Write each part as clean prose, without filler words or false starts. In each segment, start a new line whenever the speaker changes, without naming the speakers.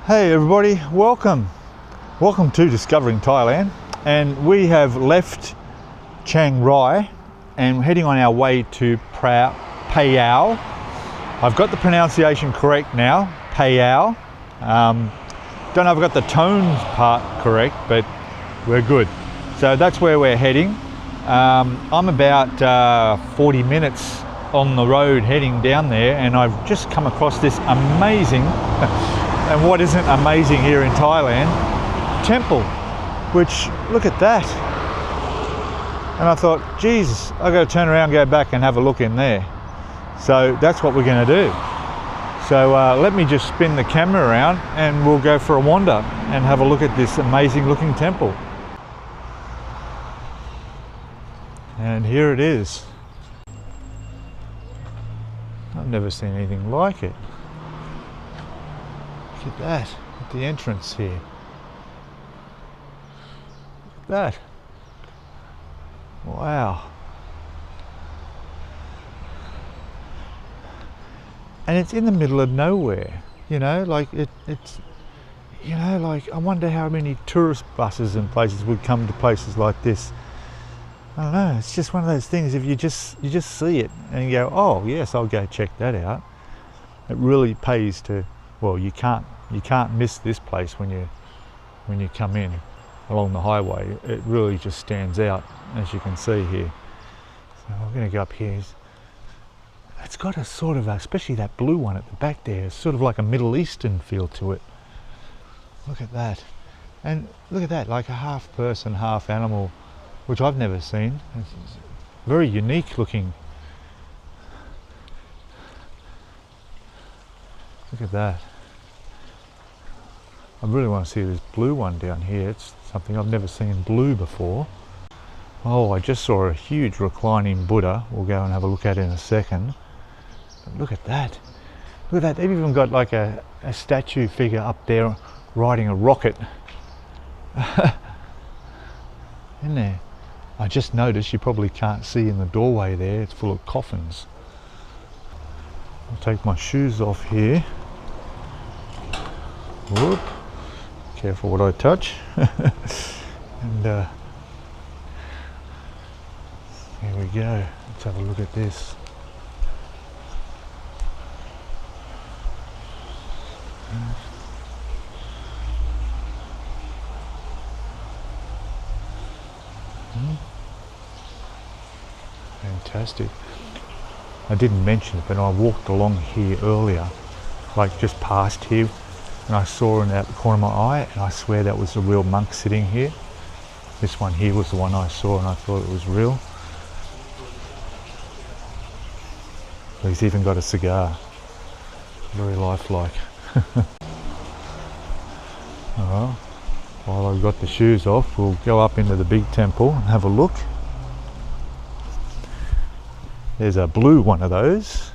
Hey everybody, welcome to Discovering Thailand, and we have left Chiang Rai and we're heading on our way to Phayao. I've got the pronunciation correct now, Phayao. Don't know if I've got the tone part correct, but we're good. So that's where we're heading. I'm about 40 minutes on the road heading down there, and I've just come across this amazing and what isn't amazing here in Thailand, temple, which, look at that. And I thought, Jesus, I've got to turn around, go back and have a look in there. So that's what we're going to do. So let me just spin the camera around and we'll go for a wander and have a look at this amazing looking temple. And here it is. I've never seen anything like it. Look at that, at the entrance here. Look at that. Wow. And it's in the middle of nowhere, you know, like it's, you know, like I wonder how many tourist buses and places would come to places like this. I don't know, it's just one of those things, if you just see it and you go, oh yes, I'll go check that out. It really pays to, well, you can't miss this place when you come in along the highway. It really just stands out, as you can see here. So I'm going to go up here. It's got a sort of, especially that blue one at the back there, it's sort of like a Middle Eastern feel to it. Look at that. And look at that, like a half person, half animal, which I've never seen. It's very unique looking. Look at that. I really want to see this blue one down here. It's something I've never seen blue before. Oh, I just saw a huge reclining Buddha. We'll go and have a look at it in a second. But look at that. Look at that. They've even got like a statue figure up there riding a rocket. Isn't there? I just noticed, you probably can't see in the doorway there, it's full of coffins. I'll take my shoes off here. Whoop. Careful what I touch. And here we go. Let's have a look at this. Fantastic. I didn't mention it, but I walked along here earlier, like just past here, and I saw it out the corner of my eye, and I swear that was a real monk sitting here. This one here was the one I saw and I thought it was real. He's even got a cigar. Very lifelike. Alright, while I've got the shoes off, we'll go up into the big temple and have a look. There's a blue one of those.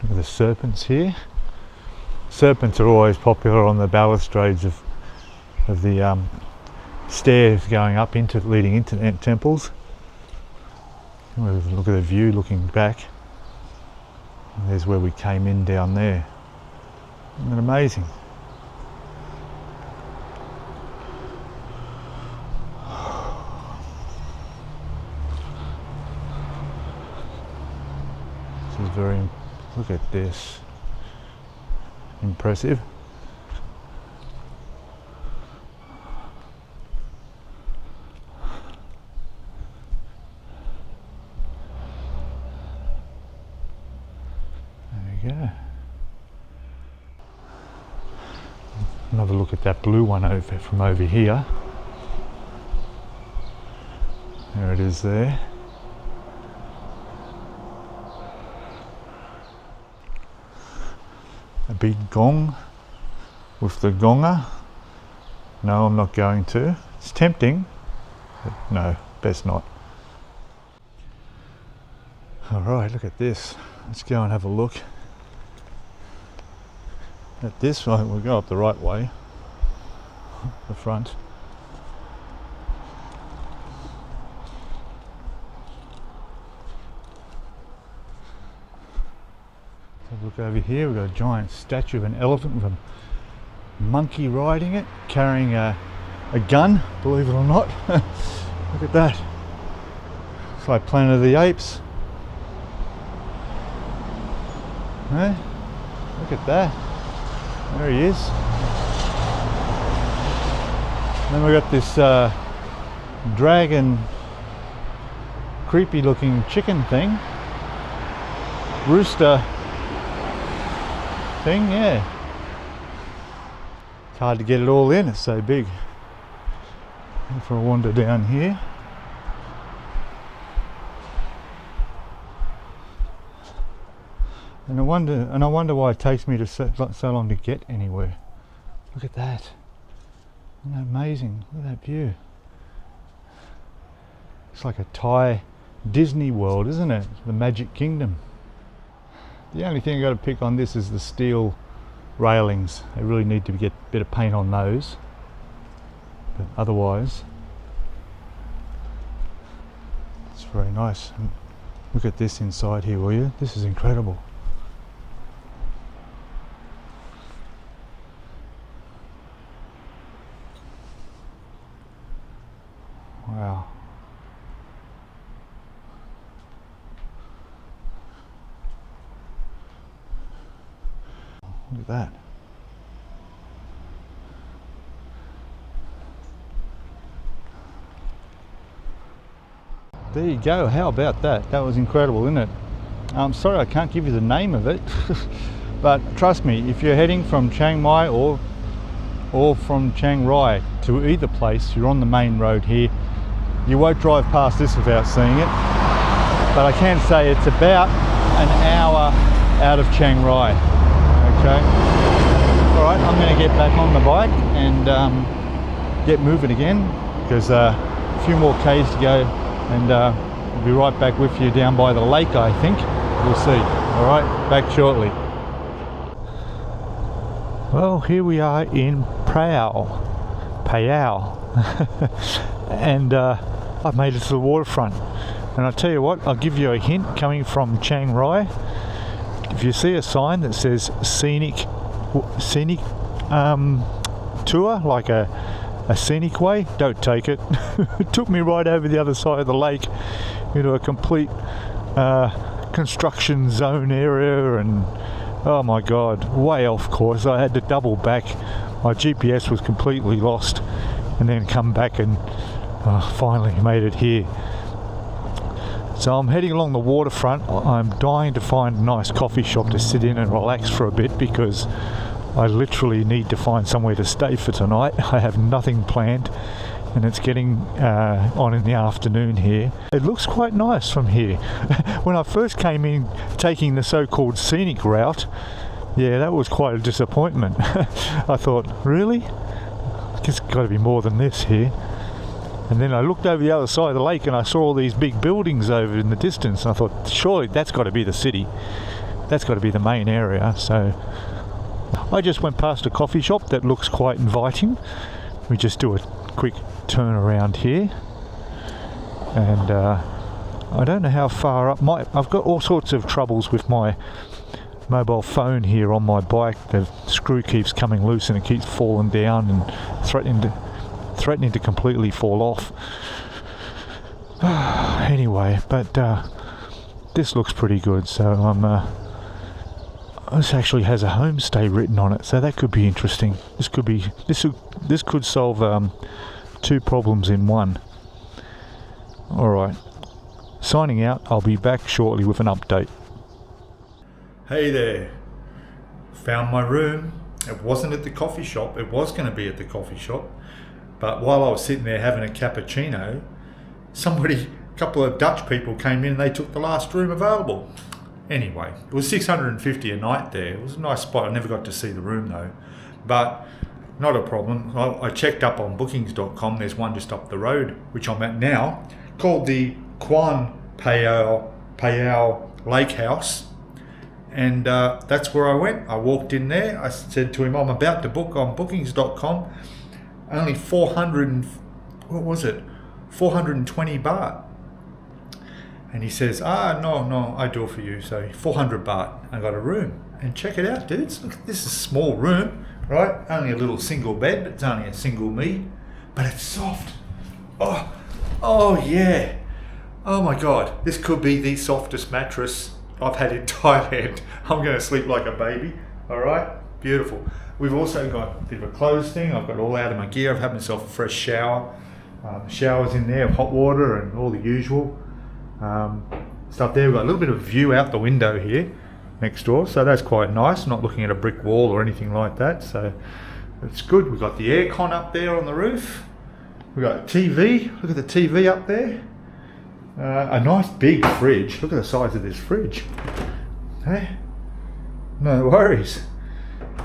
Look at the serpents here. Serpents are always popular on the balustrades of the stairs going up into, leading into temples. Look at the view looking back. And there's where we came in down there. Isn't that amazing? This is very, look at this. Impressive. There we go. Another look at that blue one over from over here. There it is there. A big gong with the gonger. No, I'm not going to. It's tempting, but no, best not. Alright, look at this. Let's go and have a look at this. We'll go up the right way, the front. Look over here, we've got a giant statue of an elephant with a monkey riding it, carrying a gun, believe it or not. Look at that. It's like Planet of the Apes. Hey? Look at that. There he is. Then we've got this dragon, creepy looking chicken thing. Rooster thing, yeah. It's hard to get it all in, it's so big. If I wander down here. And I wonder why it takes me so long to get anywhere. Look at that. Isn't that amazing? Look at that view. It's like a Thai Disney world, isn't it? The Magic Kingdom. The only thing I got to pick on this is the steel railings. They really need to get a bit of paint on those. But otherwise, it's very nice. Look at this inside here, will you? This is incredible. Wow. Look at that. There you go, how about that? That was incredible, isn't it? I'm sorry I can't give you the name of it, but trust me, if you're heading from Chiang Mai or from Chiang Rai to either place, you're on the main road here. You won't drive past this without seeing it, but I can say it's about an hour out of Chiang Rai. Okay. All right, I'm going to get back on the bike and get moving again, because a few more Ks to go, and I'll be right back with you down by the lake, I think. We'll see. All right, back shortly. Well, here we are in Phayao, and I've made it to the waterfront. And I'll tell you what, I'll give you a hint coming from Chiang Rai. If you see a sign that says scenic tour, like a scenic way, don't take it. It took me right over the other side of the lake into a complete construction zone area, and oh my god, way off course. I had to double back. My GPS was completely lost, and then come back and finally made it here. So I'm heading along the waterfront. I'm dying to find a nice coffee shop to sit in and relax for a bit, because I literally need to find somewhere to stay for tonight. I have nothing planned, and it's getting on in the afternoon here. It looks quite nice from here. When I first came in taking the so-called scenic route, yeah, that was quite a disappointment. I thought, really? There's got to be more than this here. And then I looked over the other side of the lake and I saw all these big buildings over in the distance, and I thought, surely that's got to be the city. That's got to be the main area. So I just went past a coffee shop that looks quite inviting. We just do a quick turn around here, and I don't know how far up. I've got all sorts of troubles with my mobile phone here on my bike. The screw keeps coming loose and it keeps falling down and threatening to completely fall off. Anyway, but this looks pretty good. So this actually has a homestay written on it, so that could be interesting. This could solve two problems in one. All right, signing out. I'll be back shortly with an update. Hey there, found my room. It wasn't at the coffee shop. It was going to be at the coffee shop, but while I was sitting there having a cappuccino, a couple of Dutch people came in and they took the last room available. Anyway, it was $650 a night there. It was a nice spot. I never got to see the room though, but not a problem. I checked up on bookings.com. There's one just up the road, which I'm at now, called the Phayao Lakehouse. And that's where I went. I walked in there. I said to him, I'm about to book on bookings.com. Only 420 baht. And he says, no, I do it for you. So 400 baht. I got a room. And check it out, dudes. Look, this is a small room, right? Only a little single bed, but it's only a single me. But it's soft. Oh yeah. Oh my God. This could be the softest mattress I've had in Thailand. I'm going to sleep like a baby. All right? Beautiful. We've also got a bit of a clothes thing. I've got all out of my gear. I've had myself a fresh shower. The shower's in there, hot water and all the usual stuff there. We've got a little bit of view out the window here next door, so that's quite nice. I'm not looking at a brick wall or anything like that, so it's good. We've got the aircon up there on the roof. We've got a TV. Look at the TV up there. A nice big fridge. Look at the size of this fridge. Hey, no worries.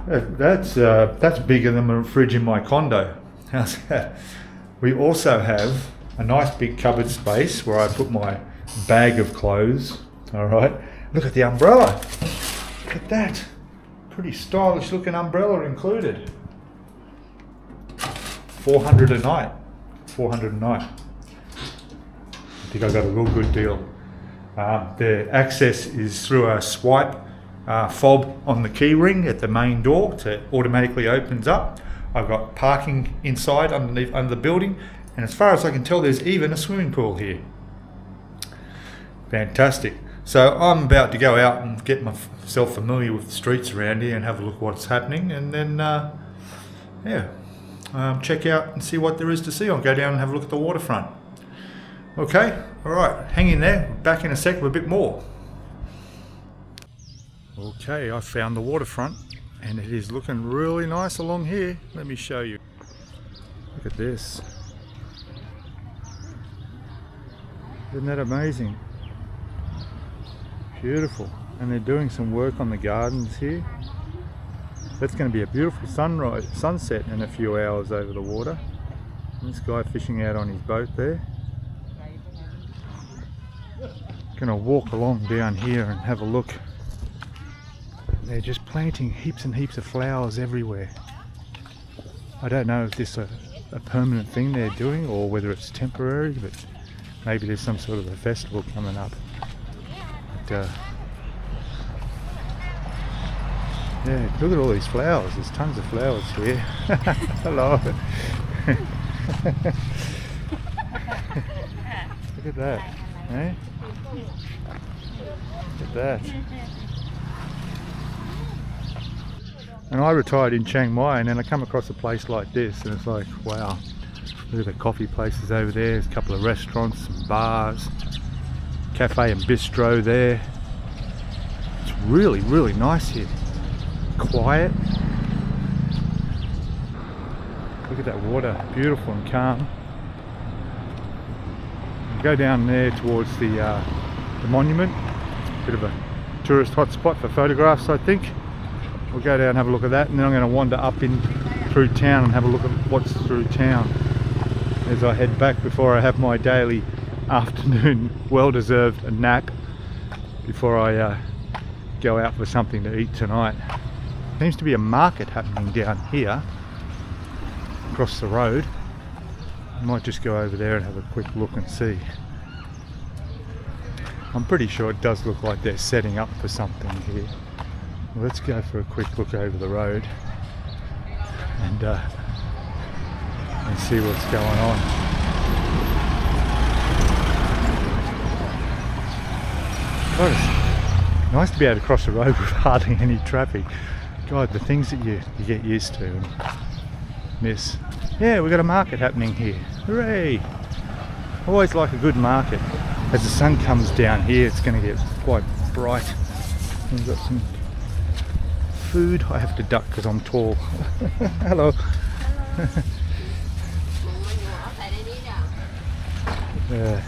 That's bigger than the fridge in my condo. How's that? We also have a nice big cupboard space where I put my bag of clothes. All right. Look at the umbrella. Look at that. Pretty stylish looking umbrella included. 400 a night. 400 a night. I think I got a real good deal. The access is through a swipe fob on the key ring at the main door. It automatically opens up. I've got parking inside under the building, and as far as I can tell, there's even a swimming pool here. Fantastic. So I'm about to go out and get myself familiar with the streets around here and have a look what's happening, and then check out and see what there is to see. I'll go down and have a look at the waterfront. Okay, all right, hang in there. Back in a sec with a bit more. Okay, I found the waterfront, and it is looking really nice along here. Let me show you. Look at this. Isn't that amazing? Beautiful. And they're doing some work on the gardens here. That's going to be a beautiful sunset in a few hours over the water. And this guy fishing out on his boat there. Gonna walk along down here and have a look. They're just planting heaps and heaps of flowers everywhere. I don't know if this is a permanent thing they're doing or whether it's temporary, but maybe there's some sort of a festival coming up. But, yeah, look at all these flowers. There's tons of flowers here. Hello. Look at that. Eh? Look at that. And I retired in Chiang Mai, and then I come across a place like this, and it's like, wow. Look at the coffee places over there. There's a couple of restaurants, some bars, cafe and bistro there. It's really, really nice here. Quiet. Look at that water, beautiful and calm. Go down there towards the monument. It's a bit of a tourist hotspot for photographs, I think. We'll go down and have a look at that, and then I'm going to wander up in through town and have a look at what's through town as I head back before I have my daily afternoon well-deserved nap before I go out for something to eat tonight. Seems to be a market happening down here across the road. I might just go over there and have a quick look and see. I'm pretty sure it does look like they're setting up for something here. Well, let's go for a quick look over the road and see what's going on. God, it's nice to be able to cross the road with hardly any traffic. God, the things that you get used to and miss. Yeah, we've got a market happening here. Hooray! Always like a good market. As the sun comes down here, it's going to get quite bright. We've got some food. I have to duck because I'm tall. Hello. Yeah.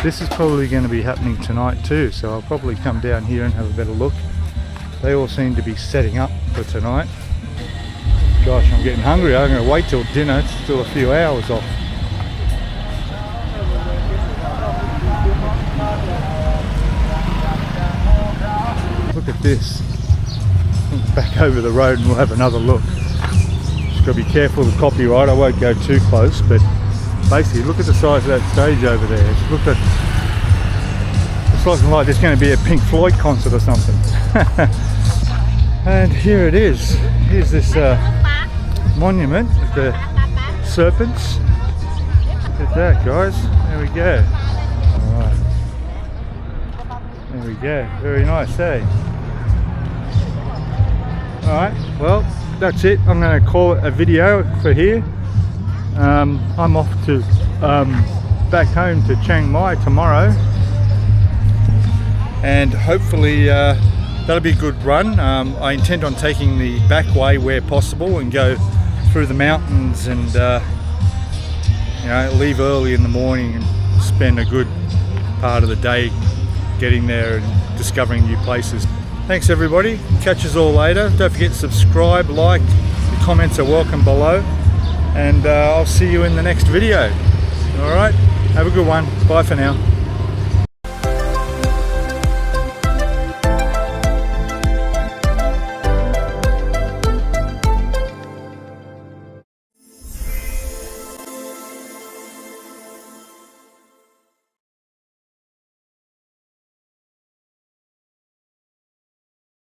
This is probably going to be happening tonight too, so I'll probably come down here and have a better look. They all seem to be setting up for tonight. Gosh, I'm getting hungry. I'm going to wait till dinner. It's still a few hours off. Look at this. Back over the road and we'll have another look. Just got to be careful of the copyright. I won't go too close, but basically, look at the size of that stage over there. It's looking like there's going to be a Pink Floyd concert or something. And here it is. Here's this monument with the serpents. Look at that, guys. There we go. Alright. There we go. Very nice, eh? Alright, well, that's it. I'm going to call it a video for here. I'm off to back home to Chiang Mai tomorrow. And hopefully that'll be a good run. I intend on taking the back way where possible and go through the mountains and you know, leave early in the morning and spend a good part of the day getting there and discovering new places. Thanks everybody, catch us all later. Don't forget to subscribe, like, your comments are welcome below, and I'll see you in the next video. Alright, have a good one, bye for now.